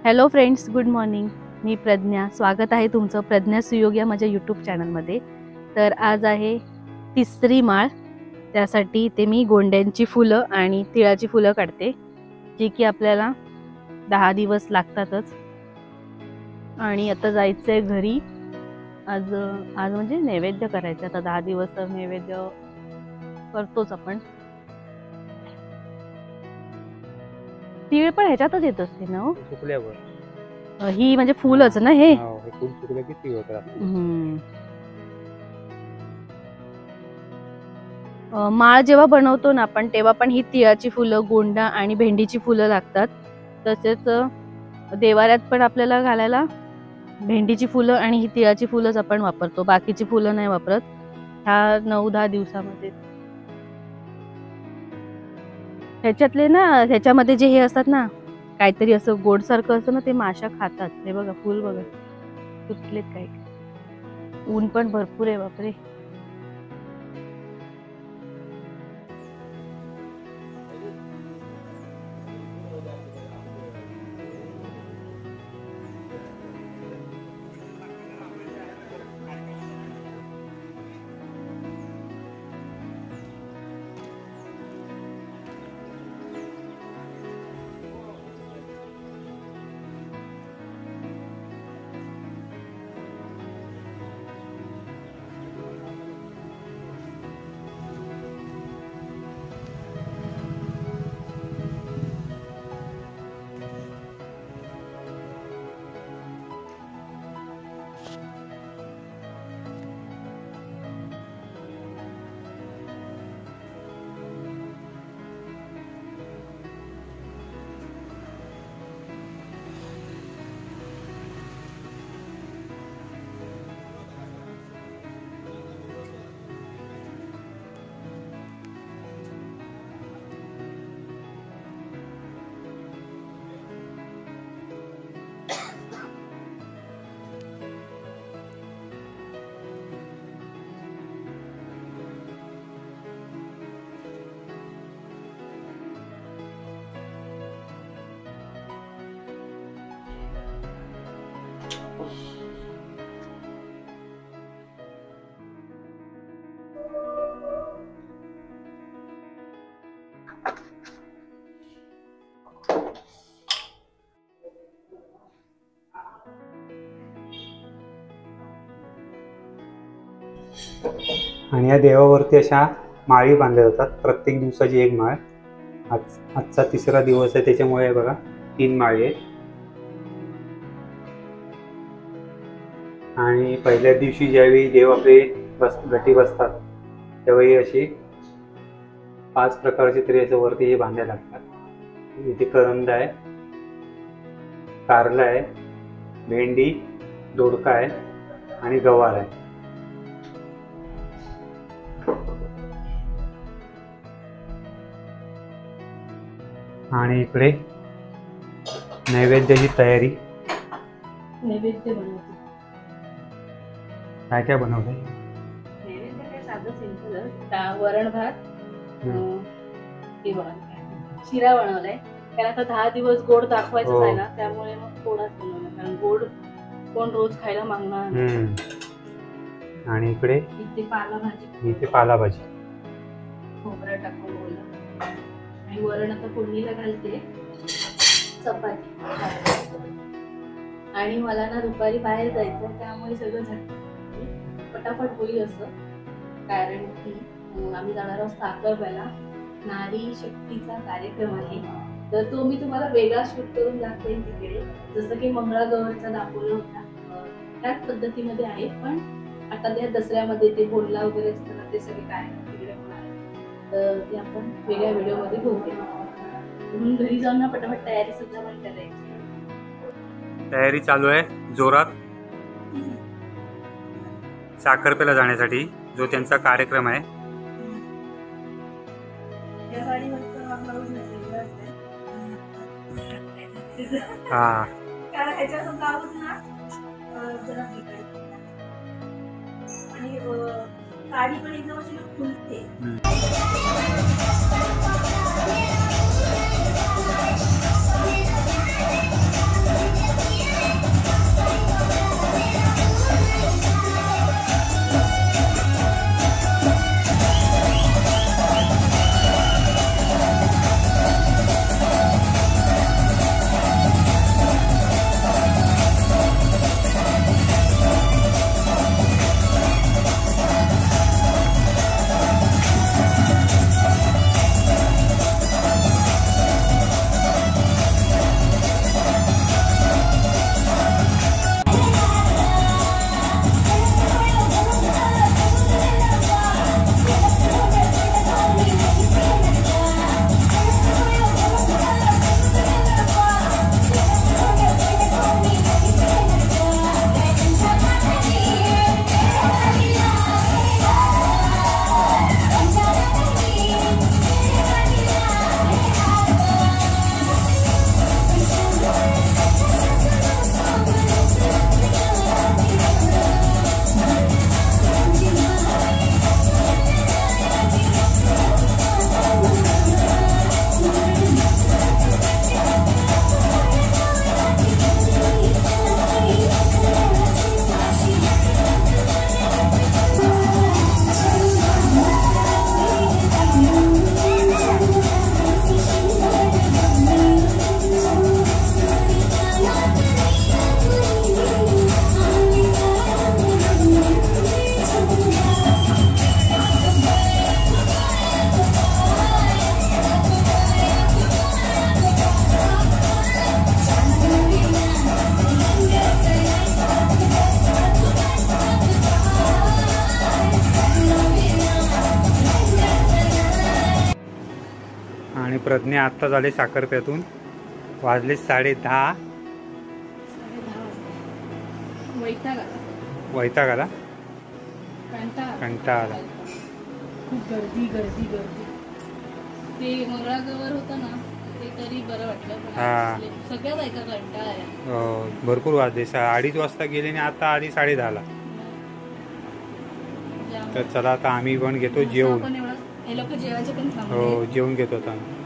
Hello friends, good morning. मी प्रज्ञा. स्वागत आहे तुमचं प्रज्ञा सुयोग या माझ्या यूट्यूब चॅनलमध्ये. तर आज आहे तिसरी माळ. त्यासाठी ते मी गोंड्यांची फुलं आणि तिळाची फुलं काढते, जी की आपल्याला 10 दिवस लागतातच. आणि आता जायचं आहे घरी. आज म्हणजे नैवेद्य करायचं. आता 10 दिवस तर नैवेद्य करतोच आपण. तीळ पण ह्याच्यातच येत असते ना हो, सुकल्यावर. ही म्हणजे फुलच ना हे. हे फुल सुकलं की तीळ होतं. माळ जेव्हा बनवतो ना आपण, तेव्हा पण ही तिळाची फुलं, गोंडा आणि भेंडीची फुलं लागतात. तसेच देवाऱ्यात पण आपल्याला घालायला भेंडीची फुलं आणि ही तिळाची फुलंच आपण वापरतो, बाकीची फुलं नाही वापरत ह्या 9-10 दिवसामध्ये. ह्याच्यातले ना, ह्याच्यामध्ये जे हे असतात ना, काहीतरी असं गोडसारखं असतं ना, ते माशा खातात. हे बघा, फुल बघा तुटलेत. काही ऊन पण भरपूर आहे, बापरे. आणि या देवावरती अशा माळी बांधल्या जातात. प्रत्येक दिवसाची एक माळ. आजचा तिसरा दिवस आहे, त्याच्यामुळे बघा 3 माळी आहेत. आणि पहिल्या दिवशी ज्यावेळी देव आपले घटी बसतात, त्यावेळी अशी 5 प्रकारचे तरी असं वरती हे बांधायला लागतात. इथे करंद आहे, कारला आहे, भेंडी, दोडका आहे आणि गवार आहे. आणि इकडे नैवेद्याची तयारी. नैवेद्य बनवते. काय काय बनवलंय? नैवेद्य काय साधं सिंपल, वरण भात, शिरा बनवलाय. कारण आता 10 दिवस गोड दाखवायचं आहे ना, त्यामुळे मग थोडाच बनवला. कारण गोड कोण रोज खायला मागणार. आणि इकडे इथे पालाभाजी, खोबरं टाकून बोलला. आणि वरण आता फोडणीला घालते, चपाती. आणि मला ना दुपारी बाहेर जायचं, त्यामुळे सगळं पटापट होईल असं. कारण की आम्ही जाणार आहोत साखरप्याला. नारी शक्तीचा कार्यक्रम आहे, तर तो मी तुम्हाला वेगळा शूट करून दाखवेन तिकडे. जसं की मंगळागौरचा दाखवला होता त्याच पद्धतीमध्ये आहे. पण आता त्या दसऱ्यामध्ये ते बोलला वगैरे असताना ते सगळे कार्यक्रम तिकडे होणार आहे, तर ते आपण वेगळ्या व्हिडिओमध्ये बघूया. म्हणून घरी जाऊन ना पटापट तयारी सुद्धा पण करायची. तयारी चालू आहे जोरात साखरप्याला जाण्यासाठी, जो त्यांचा कार्यक्रम आहे. हा, साडी पण एकदम अशी खुलते. प्रज्ञा आत्ता झाले साखरप्यातून, वाजले 10:30. 10:30 वाजता वैताग आला. वैताग आला, कंटाळा आला. खूप गर्दी गर्दी गर्दी. ते मंगळागौर होतं ना, ते तरी बरं वाटलं, पण हा. सगळ्यात ऐका कंटाळा आहे. भरपूर वाजले, 2:30 वाजता गेले आणि आता आधी 10:30ला. तर चला आता आम्ही पण घेतो जेवण. हे लोक जेवायचे पण हो, जेवण घेतो आता आम्ही.